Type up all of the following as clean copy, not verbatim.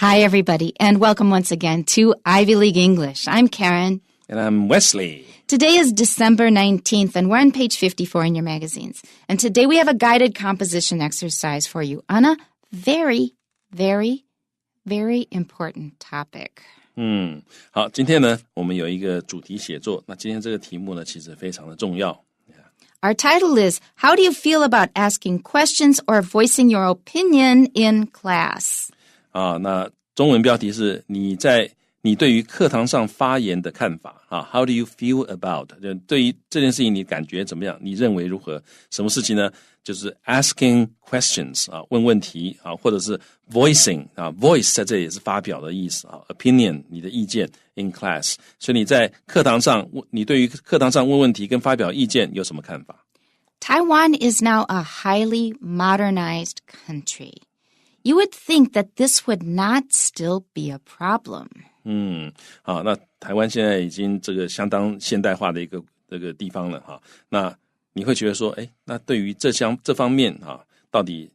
Hi, everybody, and welcome once again to Ivy League English. I'm Karen. And I'm Wesley. Today is December 19th, and we're on page 54 in your magazines. And today we have a guided composition exercise for you on a very, very, very important topic. 好，今天呢，我们有一个主题写作。那今天这个题目呢，其实非常的重要。Our title is, How do you feel about asking questions or voicing your opinion in class? 那中文标题是你对于课堂上发言的看法How do you feel about 对于这件事情你感觉怎么样？你认为如何？什么事情呢？就是 asking questions 问问题或者是 voicing voice 在这里也是发表的意思opinion 你的意见 in class。所以你在课堂上，你对于课堂上问问题跟发表意见有什么看法？ Taiwan is now a highly modernized country.You would think that this would not still be a problem. 好，那台湾现在已经这个相当现代化的一个这个地方了那你会觉得说，那对于这方面到底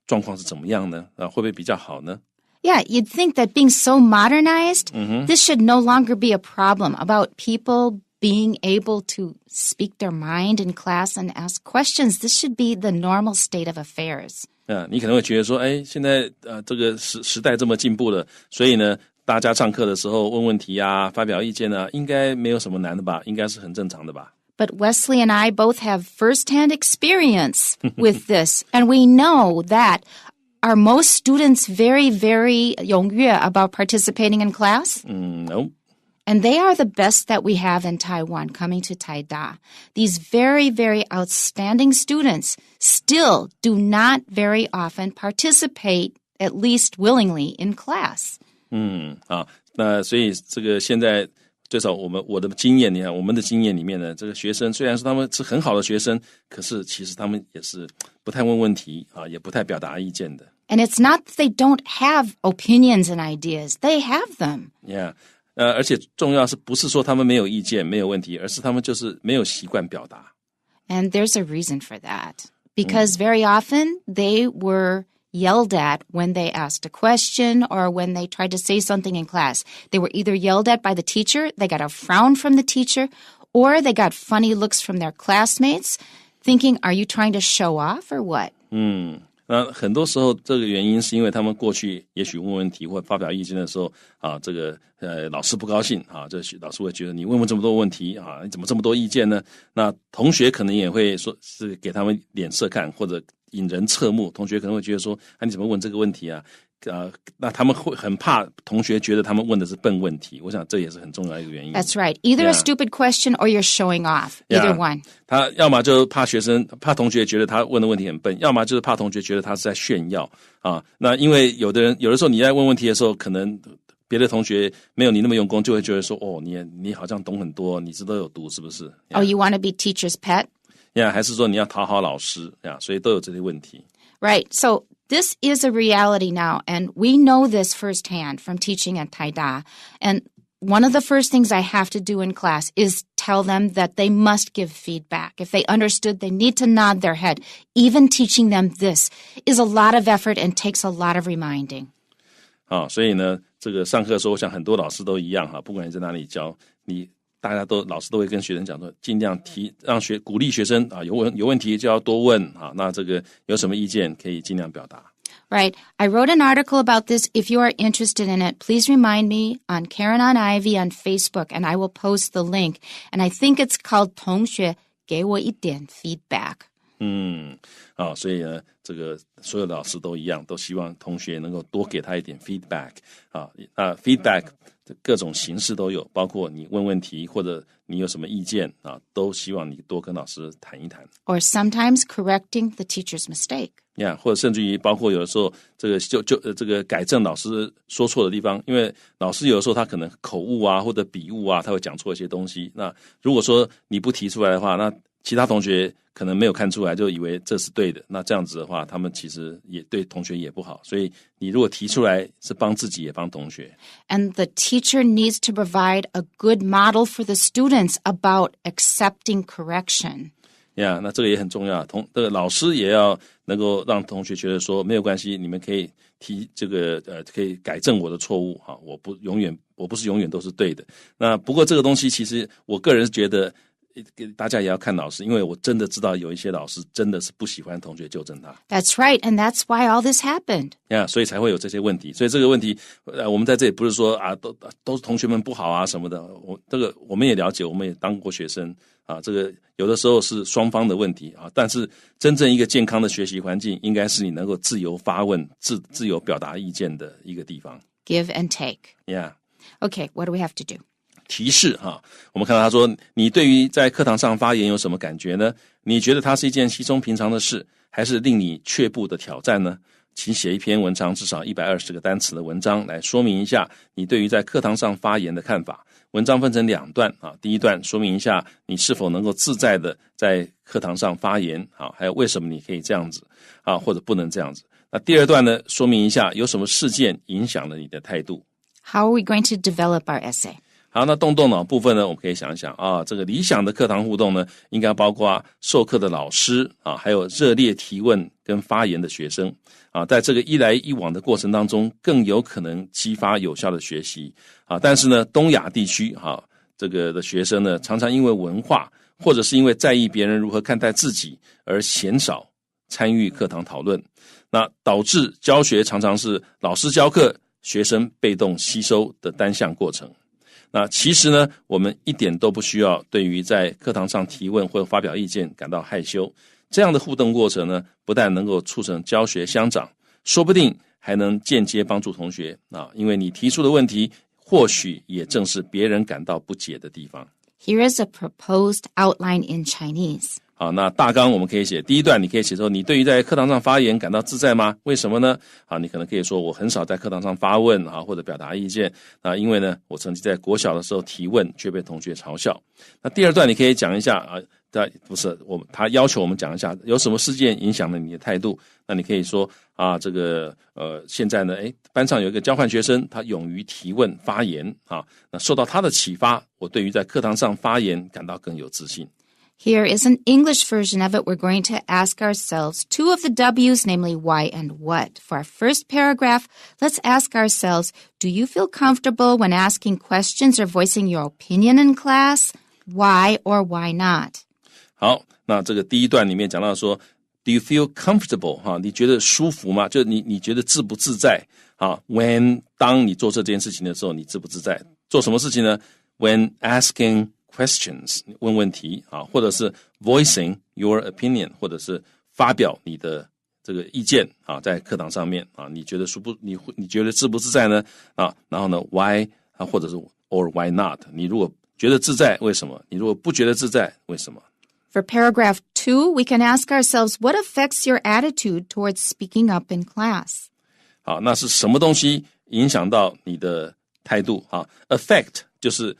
状况是怎么样呢？会不会比较好呢？ Yeah, you'd think that being so modernized, this should no longer be a problem about people being able to speak their mind in class and ask questions. This should be the normal state of affairs.你可能会觉得说，现在这个时代这么进步了，所以呢，大家上课的时候问问题发表意见应该没有什么难的吧？应该是很正常的吧？ But Wesley and I both have first-hand experience with this, and we know that are most students very, very 踊跃 about participating in class? No.And they are the best that we have in Taiwan coming to Taida. These very, very outstanding students still do not very often participate, at least willingly, in class. 那所以这个现在最少我的经验，你看我们的经验里面呢，这个学生虽然说他们是很好的学生，可是其实他们也是不太问问题也不太表达意见的。And it's not that they don't have opinions and ideas. They have them. Yeah.而且重要是不是说他们没有意见没有问题，而是他们就是没有习惯表达。And there's a reason for that. Because very often they were yelled at when they asked a question or when they tried to say something in class. They were either yelled at by the teacher, they got a frown from the teacher, or they got funny looks from their classmates thinking, are you trying to show off or what? 那很多时候这个原因是因为他们过去也许问问题或发表意见的时候这个老师不高兴这老师会觉得你问这么多问题你怎么这么多意见呢？那同学可能也会说是给他们脸色看或者引人侧目，同学可能会觉得说你怎么问这个问题那他们会很怕同学觉得他们问的是笨问题，我想这也是很重要一个原因。 That's right. Either a stupid question or you're showing off. Either one. 他要么就怕同学觉得他问的问题很笨，要么就是怕同学觉得他是在炫耀那因为有的时候你在问问题的时候，可能别的同学没有你那么用功，就会觉得说你好像懂很多，你都有读是不是？ Oh, you want to be teacher's pet? 还是说你要讨好老师所以都有这些问题。 Right. So this is a reality now, and we know this firsthand from teaching at Taida. And one of the first things I have to do in class is tell them that they must give feedback. If they understood, they need to nod their head. Even teaching them this is a lot of effort and takes a lot of reminding. 所以呢，这个上课的时候，我想很多老师都一样不管你在哪里教，老师都会跟学生讲说，尽量鼓励学生有问题就要多问那这个有什么意见可以尽量表达。 Right. I wrote an article about this. If you are interested in it, please remind me on Karen on Ivy on Facebook, and I will post the link. And I think it's called 同学给我一点 feedback. 所以呢，这个所有的老师都一样，都希望同学能够多给他一点 feedback feedback 各种形式都有，包括你问问题或者你有什么意见都希望你多跟老师谈一谈。 Or sometimes correcting the teacher's mistake. 或者甚至于包括有的时候这个这个改正老师说错的地方，因为老师有的时候他可能口误或者笔误他会讲错一些东西。那如果说你不提出来的话，那其他同学可能没有看出来，就以为这是对的。那这样子的话，他们其实也对同学也不好。所以你如果提出来，是帮自己也帮同学。And the teacher needs to provide a good model for the students about accepting correction. 那这个也很重要。这个老师也要能够让同学觉得说没有关系，你们可以可以改正我的错误哈，我不是永远都是对的。那不过这个东西其实我个人觉得大家也要看老师，因为我真的知道有一些老师真的是不喜欢同学纠正他。That's right, and that's why all this happened. 所以才会有这些问题。所以这个问题我们在这里不是说啊都是同学们不好啊什么的，这个我们也了解，我们也当过学生啊，这个有的时候是双方的问题啊，但是真正一个健康的学习环境应该是你能够自由发问、自由表达意见的一个地方。 Give and take. Yeah. Okay, what do we have to do?提示我们看到他说，你对于在课堂上发言有什么感觉呢？你觉得它是一件稀松平常的事，还是令你却步的挑战呢？请写一篇文章至少120个单词的文章来说明一下你对于在课堂上发言的看法。文章分成2段第一段说明一下你是否能够自在的在课堂上发言还有为什么你可以这样子或者不能这样子。那第2段呢，说明一下有什么事件影响了你的态度。 How are we going to develop our essay?好，那动脑部分呢，我们可以想一想这个理想的课堂互动呢，应该包括授课的老师还有热烈提问跟发言的学生在这个一来一往的过程当中，更有可能激发有效的学习但是呢，东亚地区这个的学生呢，常常因为文化或者是因为在意别人如何看待自己而鲜少参与课堂讨论，那导致教学常常是老师教课，学生被动吸收的单向过程。那其实呢，我们一点都不需要对于在课堂上提问或发表意见感到害羞。这样的互动过程呢，不但能够促成教学相长，说不定还能间接帮助同学因为你提出的问题或许也正是别人感到不解的地方。 Here is a proposed outline in Chinese. 好，那大纲我们可以写，第一段你可以写说，你对于在课堂上发言感到自在吗？为什么呢？你可能可以说，我很少在课堂上发问或者表达意见因为呢，我曾经在国小的时候提问却被同学嘲笑。那第2段你可以讲一下他要求我们讲一下有什么事件影响了你的态度。那你可以说这个现在呢班上有一个交换学生，他勇于提问发言那受到他的启发，我对于在课堂上发言感到更有自信。Here is an English version of it. We're going to ask ourselves 2 of the W's, namely why and what. For our first paragraph, let's ask ourselves, do you feel comfortable when asking questions or voicing your opinion in class? Why or why not? 好，那这个第一段里面讲到说 Do you feel comfortable? 你觉得舒服吗？就是你觉得自不自在when 当你做这件事情的时候，你自不自在？做什么事情呢？ When asking questions 问问题或者是 voicing your opinion 或者是发表你的这个意见在课堂上面你觉得你觉得自不自在呢然后呢 why 或者是 or why not 你如果觉得自在为什么？你如果不觉得自在为什么？ For paragraph 2, we can ask ourselves what affects your attitude towards speaking up in class. 好，那是什么东西影响到你的态度affect 就是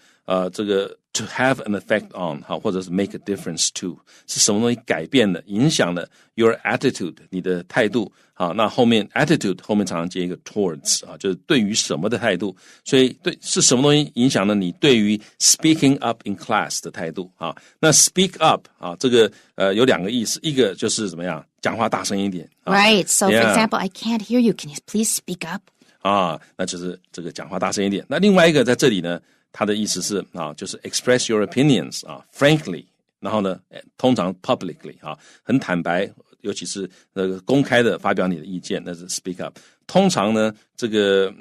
这个to have an effect on 或者是 make a difference to 是什么东西改变了影响了 your attitude 你的态度那后面 attitude 后面常常接一个 towards 就是对于什么的态度，所以是什么东西影响了你对于 speaking up in class 的态度那 speak up 这个有2个意思，一个就是怎么样讲话大声一点Right, so for example, I can't hear you, can you please speak up? 那就是这个讲话大声一点。那另外一个在这里呢，它的意思是就是 express your opinions frankly， 然后呢通常 publicly 很坦白，尤其是那个公开的发表你的意见，那是 speak up。通常呢这个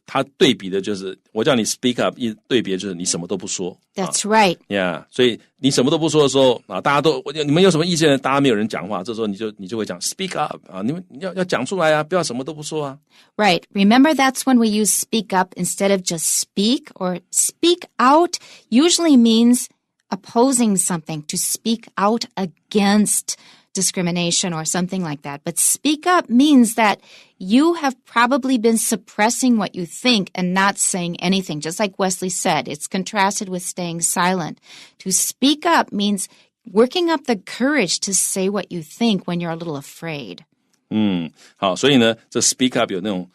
它对比的就是我叫你 speak up， 对比的就是你什么都不说。That's right. Yeah， 所以你什么都不说的时候大家都你们有什么意见呢？大家没有人讲话，这时候你就会讲 speak up 你们要讲出来不要什么都不说Right. Remember, that's when we use speak up instead of just speak, or speak out usually means opposing something, to speak out against discrimination or something like that. But speak up means that you have probably been suppressing what you think and not saying anything. Just like Wesley said, it's contrasted with staying silent. To speak up means working up the courage to say what you think when you're a little afraid. 好，所以呢这 speak up 有那种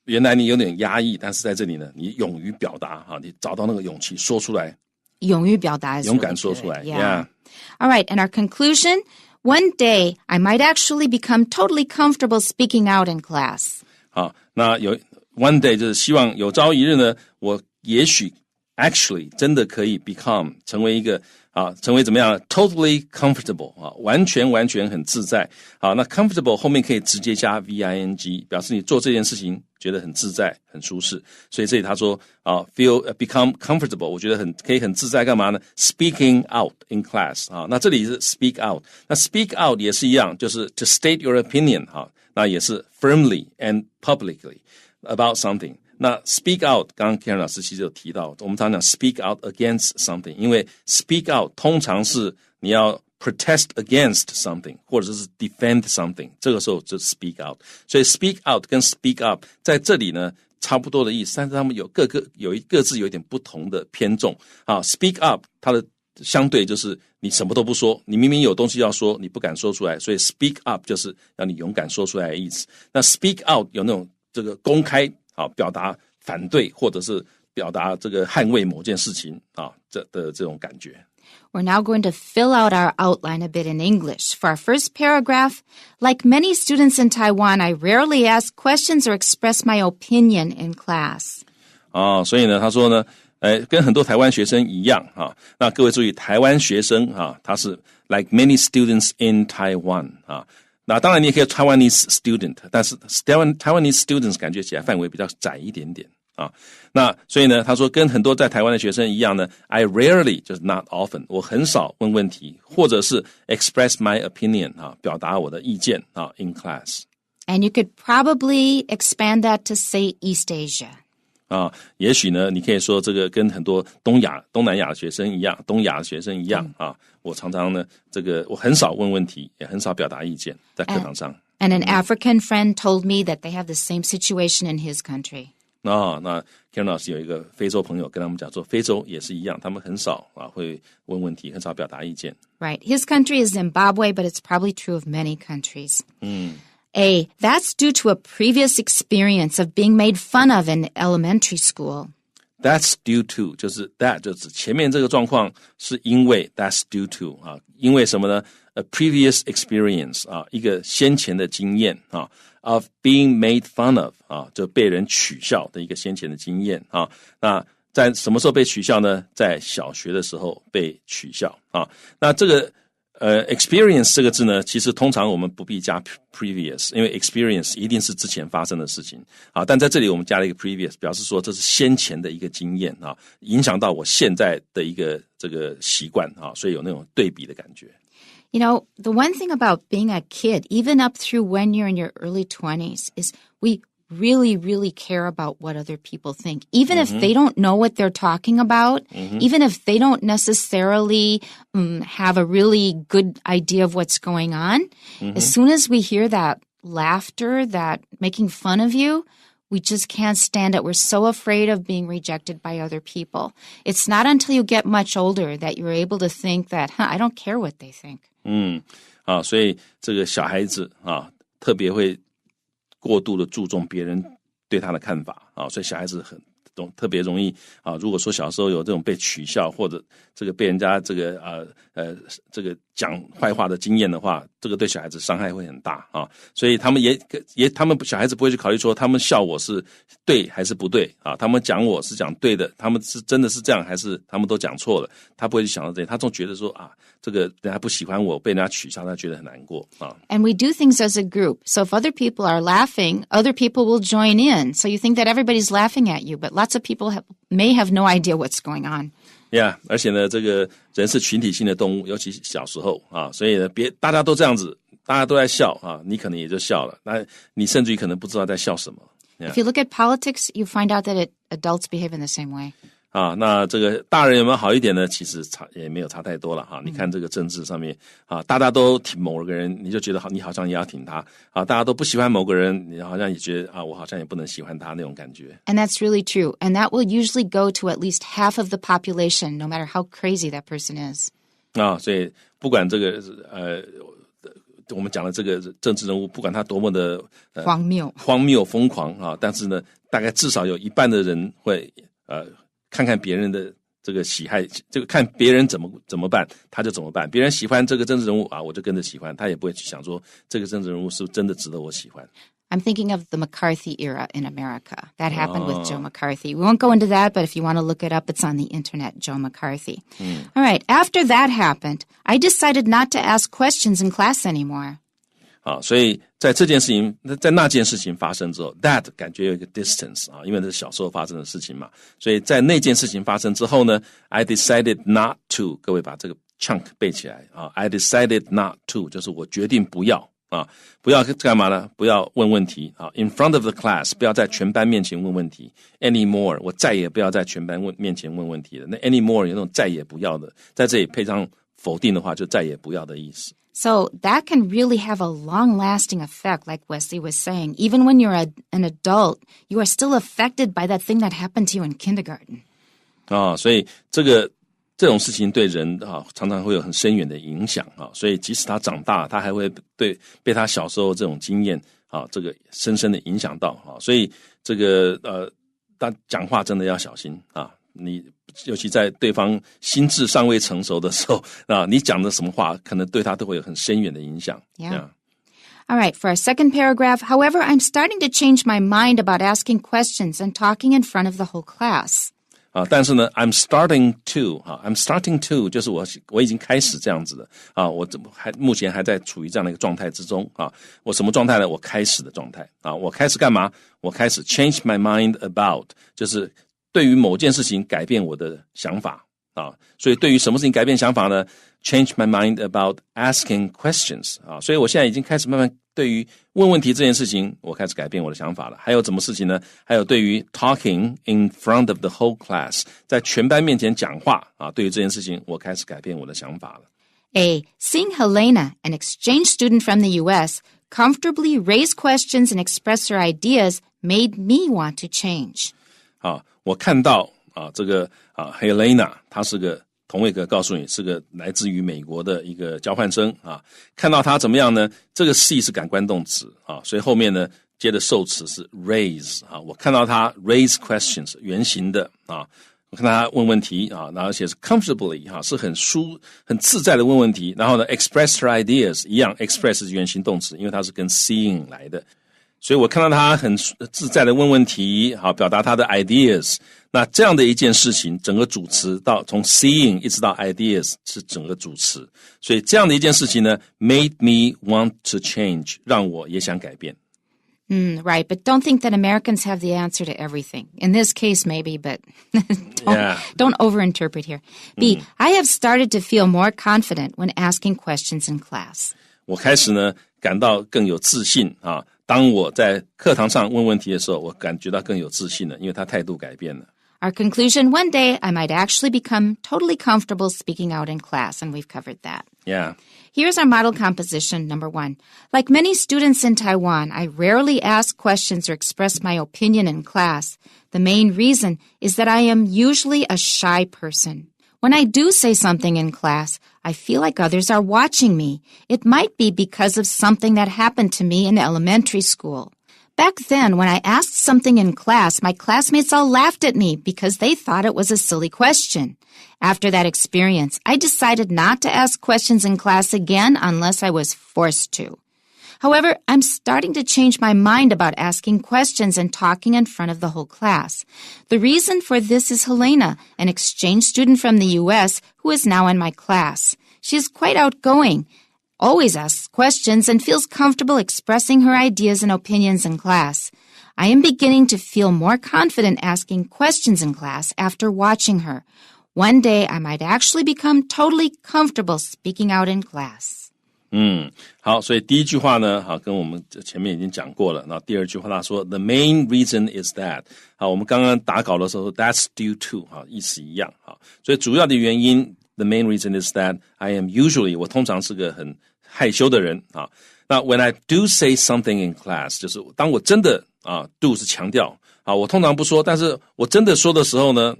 原来你有点压抑，但是在这里呢你勇于表达你找到那个勇气说出来，勇于表达 is really 勇敢说出来 Yeah. All right, and our conclusion, one day I might actually become totally comfortable speaking out in class. 好，那有 one day 就是希望有朝一日呢，我也许 actually 真的可以 become 成为一个成为怎么样 totally comfortable 完全很自在。好，那 comfortable 后面可以直接加 VING 表示你做这件事情觉得很自在很舒适。所以这里他说become comfortable 我觉得可以很自在干嘛呢？ speaking out in class 那这里是 speak out， 那 speak out 也是一样，就是 to state your opinion 那也是 firmly and publicly about something。那 speak out 刚刚 Karen 老师其实有提到，我们常讲 speak out against something， 因为 speak out 通常是你要 protest against something 或者是 defend something， 这个时候就 speak out。 所以 speak out 跟 speak up 在这里呢差不多的意思，但是他们有各自有一点不同的偏重。speak up 它的相对就是你什么都不说，你明明有东西要说你不敢说出来，所以 speak up 就是让你勇敢说出来的意思。那 speak out 有那种这个公开表达反对或者是表达这个捍卫某件事情这种感觉。We're now going to fill out our outline a bit in English. For our first paragraph, like many students in Taiwan, I rarely ask questions or express my opinion in class. 所以呢他说呢跟很多台湾学生一样那各位注意台湾学生他是 like many students in Taiwan 那当然你也可以 Taiwanese student， 但是 Taiwanese students 感觉起来范围比较窄一点点那所以呢他说跟很多在台湾的学生一样呢 I rarely 就是 not often 我很少问问题或者是 express my opinion 表达我的意见in class。 And you could probably expand that to say East Asia。也许呢你可以说这个跟很多东南亚的学生一样，东亚的学生一样我常常呢这个我很少问问题，也很少表达意见在课堂上。And an African friend told me that they have the same situation in his country。那 Karen 老师有一个非洲朋友跟他们讲说非洲也是一样，他们很少会问问题，很少表达意见。 Right. His country is Zimbabwe, but it's probably true of many countries. A, that's due to a previous experience of being made fun of in elementary school. That's due to 就是 that 就是前面这个状况是因为 that's due to 因为什么呢？ A previous experience 一个先前的经验of being made fun of 就被人取笑的一个先前的经验那在什么时候被取笑呢？在小学的时候被取笑那这个experience 这个字呢，其实通常我们不必加 previous， 因为 experience 一定是之前发生的事情但在这里我们加了一个 previous， 表示说这是先前的一个经验影响到我现在的一个这个习惯所以有那种对比的感觉。You know, the one thing about being a kid, even up through when you're in your early 20s, is we really, really care about what other people think. Even if they don't know what they're talking about, even if they don't necessarily have a really good idea of what's going on, as soon as we hear that laughter, that making fun of you, we just can't stand it. We're so afraid of being rejected by other people. It's not until you get much older that you're able to think that, I don't care what they think. 所以这个小孩子特别会过度的注重别人对他的看法所以小孩子特别容易如果说小时候有这种被取笑或者这个被人家这个这个讲坏话的经验的话，这个对小孩子伤害会很大所以他们他们小孩子不会去考虑说他们笑我是对还是不对他们讲我是讲对的，他们是真的是这样还是他们都讲错了，他不会去想到这些，他总觉得说这个人家不喜欢我，被人家取笑，他觉得很难过And we do things as a group. So if other people are laughing, other people will join in. So you think that everybody's laughing at you, but lots of people may have no idea what's going on. Yeah, 而且呢这个人是群体性的动物，尤其小时候所以呢大家都这样子，大家都在笑你可能也就笑了，那你甚至于可能不知道在笑什么。If you look at politics, you find out that adults behave in the same way. 那这个大人有没有好一点呢？其实也没有差太多了你看这个政治上面大家都挺某个人，你就觉得你好像也要挺他大家都不喜欢某个人，你好像也觉得我好像也不能喜欢他那种感觉。 And that's really true. And that will usually go to at least half of the population, no matter how crazy that person is. 所以不管这个我们讲的这个政治人物，不管他多么的荒谬疯狂但是呢大概至少有一半的人会看看别人的这个喜好，这个看别人怎么办他就怎么办，别人喜欢这个政治人物我就跟着喜欢，他也不会去想说这个政治人物是不是真的值得我喜欢。I'm thinking of the McCarthy era in America. That happened with Joe McCarthy. We won't go into that, but if you want to look it up, it's on the internet, Joe McCarthy. All right. After that happened, I decided not to ask questions in class anymore. 所以在这件事情，在那件事情发生之后 ，that 感觉有一个 distance 因为这是小时候发生的事情嘛，所以在那件事情发生之后呢 ，I decided not to， 各位把这个 chunk 背起来I decided not to， 就是我决定不要不要干嘛呢？不要问问题in front of the class， 不要在全班面前问问题 anymore， 我再也不要在全班面前问问题了。那 anymore 有那种再也不要的，在这里配上否定的话，就再也不要的意思。So that can really have a long-lasting effect, like Wesley was saying. Even when you're an adult, you are still affected by that thing that happened to you in kindergarten. 所以这种事情对人常常会有很深远的影响所以即使他长大，他还会被他小时候这种经验这个深深的影响到所以这个他讲话真的要小心你尤其在对方心智尚未成熟的时候你讲的什么话可能对他都会有很深远的影响。Yeah. All right, for our second paragraph, however, I'm starting to change my mind about asking questions and talking in front of the whole class. 但是呢 I'm starting to 就是我已经开始这样子的我目前还在处于这样的一个状态之中我什么状态呢？我开始的状态我开始干嘛？我开始 change my mind about 就是对于某件事情改变我的想法所以对于什么事情改变想法呢？ Change my mind about asking questions 所以我现在已经开始慢慢对于问问题这件事情我开始改变我的想法了。还有什么事情呢？还有对于 talking in front of the whole class 在全班面前讲话对于这件事情我开始改变我的想法了。Seeing Helena, an exchange student from the U.S., comfortably raise questions and express her ideas made me want to change. 我看到这个Helena 她是个同位格告诉你是个来自于美国的一个交换生看到她怎么样呢？这个 see 是感官动词所以后面呢接着受词是 raise 我看到她 raise questions 原形的我看到她问问题然后而且是 comfortably 是很自在的问问题，然后呢 express her ideas 一样 express 是原形动词，因为它是跟 seeing 来的，所以我看到他很自在的问问题表达他的 ideas。 那这样的一件事情整个主词到从 seeing 一直到 ideas 是整个主词，所以这样的一件事情呢 made me want to change 让我也想改变。Right, but don't think that Americans have the answer to everything. In this case, maybe, but don't overinterpret here. B, I have started to feel more confident when asking questions in class. 我开始呢感到更有自信当我在课堂上问问题的时候，我感觉到更有自信了，因为他态度改变了。Our conclusion, one day I might actually become totally comfortable speaking out in class, and we've covered that. Yeah. Here's our model composition, number 1. Like many students in Taiwan, I rarely ask questions or express my opinion in class. The main reason is that I am usually a shy person. When I do say something in class, I feel like others are watching me. It might be because of something that happened to me in elementary school. Back then, when I asked something in class, my classmates all laughed at me because they thought it was a silly question. After that experience, I decided not to ask questions in class again unless I was forced to. However, I'm starting to change my mind about asking questions and talking in front of the whole class. The reason for this is Helena, an exchange student from the U.S. who is now in my class. She is quite outgoing, always asks questions, and feels comfortable expressing her ideas and opinions in class. I am beginning to feel more confident asking questions in class after watching her. One day, I might actually become totally comfortable speaking out in class. 好，所以第一句话呢跟我们前面已经讲过了，那第二句话他说 The main reason is that 我们刚刚打稿的时候 That's due to 意思一样所以主要的原因 The main reason is that I am usually 我通常是个很害羞的人那 When I do say something in class 就是当我真的do 是强调我通常不说，但是我真的说的时候呢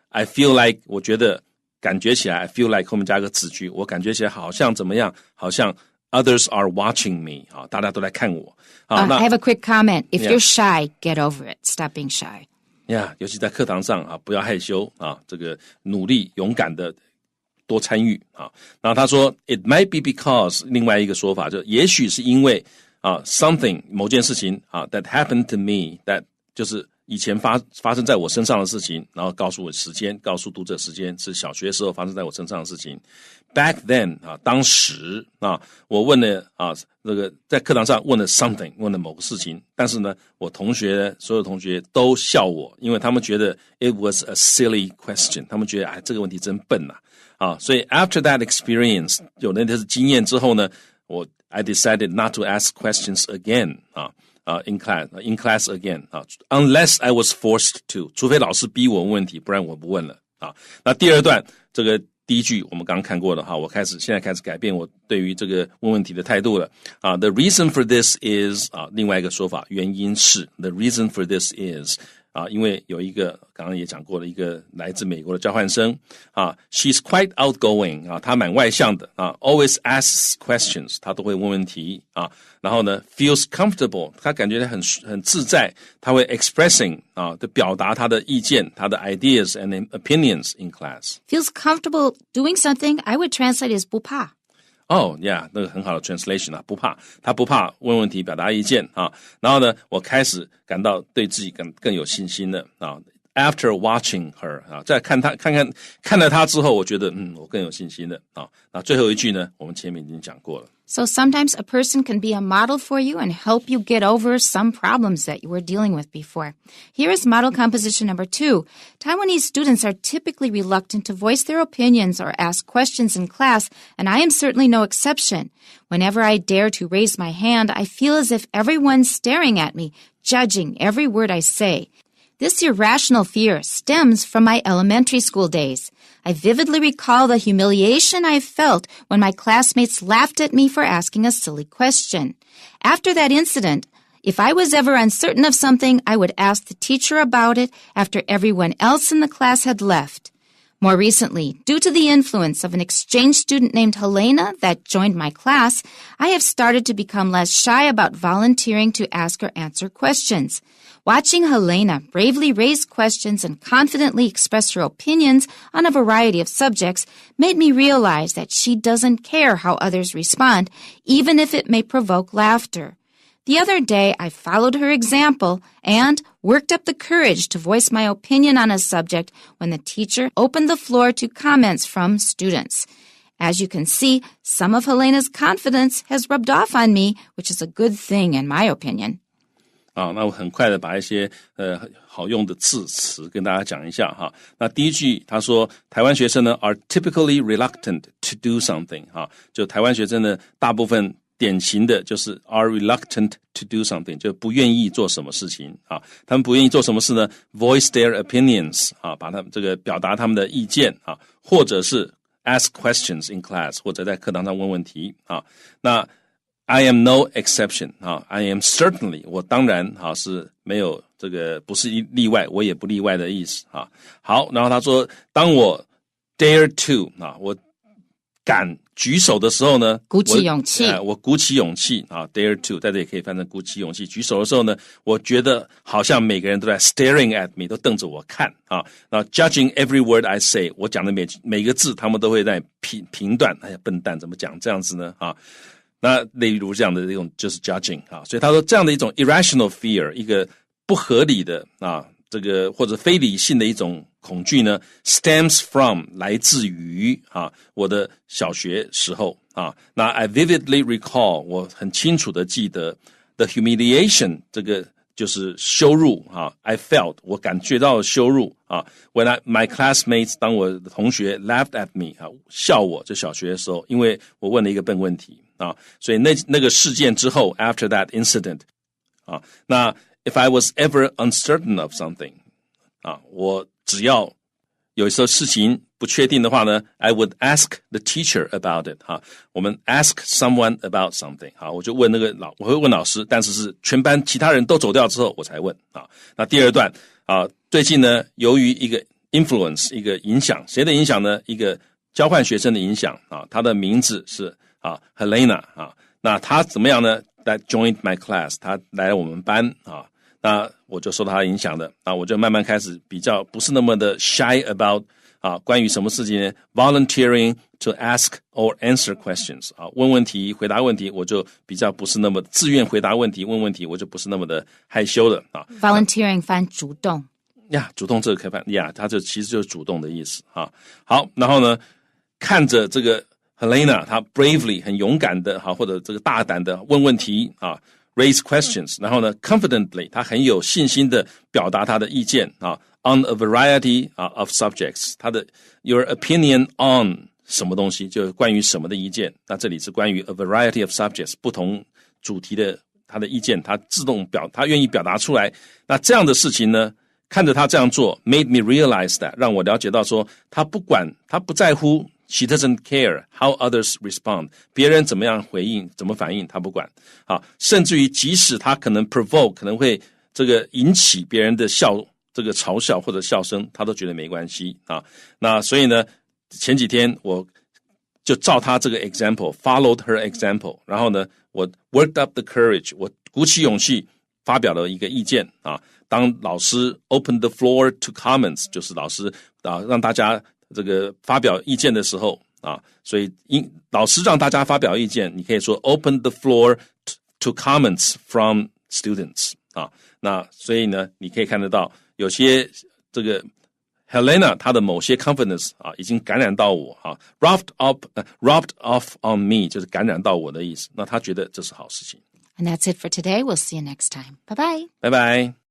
I feel like 我觉得感觉起来 I feel like 后面加个子句，我感觉起来好像怎么样，好像 others are watching me 大家都在看我I have a quick comment. If you're shy, get over it. Stop being shy. 尤其在课堂上不要害羞这个努力勇敢的多参与然后他说 It might be because 另外一个说法就也许是因为 something 某件事情that happened to me that 就是以前发生在我身上的事情，然后告诉我时间，告诉读者时间是小学时候发生在我身上的事情。Back then 当时我问了那个在课堂上问了 something， 问了某个事情，但是呢，所有同学都笑我，因为他们觉得 it was a silly question， 他们觉得这个问题真笨所以 after that experience 有那次经验之后呢，I decided not to ask questions again in class again unless I was forced to， 除非老师逼我问问题，不然我不问了那第二段这个第一句我们刚刚看过了我现在开始改变我对于这个问问题的态度了The reason for this is 另外一个说法，原因是 The reason for this is因为有一个刚刚也讲过了，一个来自美国的交换生she's quite outgoing 她蛮外向的always asks questions， 她都会问问题然后呢 feels comfortable， 她感觉很自在，她会 expressing 的表达她的意见，她的 ideas and opinions in class。 Feels comfortable doing something I would translate as 不怕。yeah， 那个很好的 translation 不怕，他不怕问问题表达意见然后呢我开始感到对自己更有信心了After watching her 再看了她之后，我觉得我更有信心了那最后一句呢，我们前面已经讲过了。So sometimes a person can be a model for you and help you get over some problems that you were dealing with before. Here is model composition number 2. Taiwanese students are typically reluctant to voice their opinions or ask questions in class, and I am certainly no exception. Whenever I dare to raise my hand, I feel as if everyone's staring at me, judging every word I say.This irrational fear stems from my elementary school days. I vividly recall the humiliation I felt when my classmates laughed at me for asking a silly question. After that incident, if I was ever uncertain of something, I would ask the teacher about it after everyone else in the class had left. More recently, due to the influence of an exchange student named Helena that joined my class, I have started to become less shy about volunteering to ask or answer questions.Watching Helena bravely raise questions and confidently express her opinions on a variety of subjects made me realize that she doesn't care how others respond, even if it may provoke laughter. The other day, I followed her example and worked up the courage to voice my opinion on a subject when the teacher opened the floor to comments from students. As you can see, some of Helena's confidence has rubbed off on me, which is a good thing in my opinion.那我很快的把一些好用的字词跟大家讲一下那第一句他说台湾学生呢 are typically reluctant to do something 就台湾学生呢大部分典型的就是 are reluctant to do something 就不愿意做什么事情他们不愿意做什么事呢 voice their opinions 把他们这个表达他们的意见或者是 ask questions in class 或者在课堂上问问题那I am no exception I am certainly 我当然是没有这个不是例外，我也不例外的意思好，然后他说当我 dare to 我敢举手的时候呢，鼓起勇气我鼓起勇气dare to 在这里可以翻成鼓起勇气，举手的时候呢，我觉得好像每个人都在 staring at me 都瞪着我看然后 judging every word I say 我讲的每个字他们都会在评断哎呀笨蛋怎么讲这样子呢那例如这样的这种就是 judging 所以他说这样的一种 irrational fear 一个不合理的这个或者非理性的一种恐惧呢 stems from 来自于我的小学时候那 I vividly recall 我很清楚的记得 the humiliation 这个就是羞辱I felt 我感觉到羞辱when my classmates 当我的同学 laughed at me 笑我这小学的时候，因为我问了一个笨问题所以那个事件之后 after that incident那 if I was ever uncertain of something 我只要有时候事情不确定的话呢 I would ask the teacher about it 我们 ask someone about something 我就问我会问老师，但是是全班其他人都走掉之后我才问那第二段最近呢由于一个 influence 一个影响，谁的影响呢？一个交换学生的影响他的名字是Helena 那他怎么样呢 That joined my class 他来我们班那我就受到他影响的我就慢慢开始比较不是那么的 shy about 啊，关于什么事情呢 ？Volunteering to ask or answer questions 啊，问问题、回答问题，我就比较不是那么自愿回答问题、问问题，我就不是那么的害羞了啊。Volunteering 翻主动呀，主动这个可以翻呀，它就其实就是主动的意思啊。好，然后呢，看着这个 Helena， 她 bravely 很勇敢的哈，或者这个大胆的问问题啊。raise questions， 然后呢 confidently 他很有信心的表达他的意见啊 on a variety of subjects， 他的 your opinion on 什么东西，就是关于什么的意见，那这里是关于 a variety of subjects 不同主题的他的意见，他他愿意表达出来。那这样的事情呢，看着他这样做 made me realize that， 让我了解到说他不在乎She doesn't care how others respond， 别人怎么样回应怎么反应他不管啊，甚至于即使他可能 provoke 可能会这个引起别人的这个嘲笑或者笑声，他都觉得没关系啊。那所以呢，前几天我就照他这个 example followed her example， 然后呢我 worked up the courage， 我鼓起勇气发表了一个意见啊。当老师 open the floor to comments， 就是老师让大家这个发表意见的时候啊，所以老师让大家发表意见，你可以说 open the floor to comments from students 啊。那所以呢，你可以看得到有些这个 Helena 她的某些 confidence 啊，已经感染到我啊 rubbed off on me 就是感染到我的意思。那她觉得这是好事情。And that's it for today. We'll see you next time. Bye-bye. Bye-bye.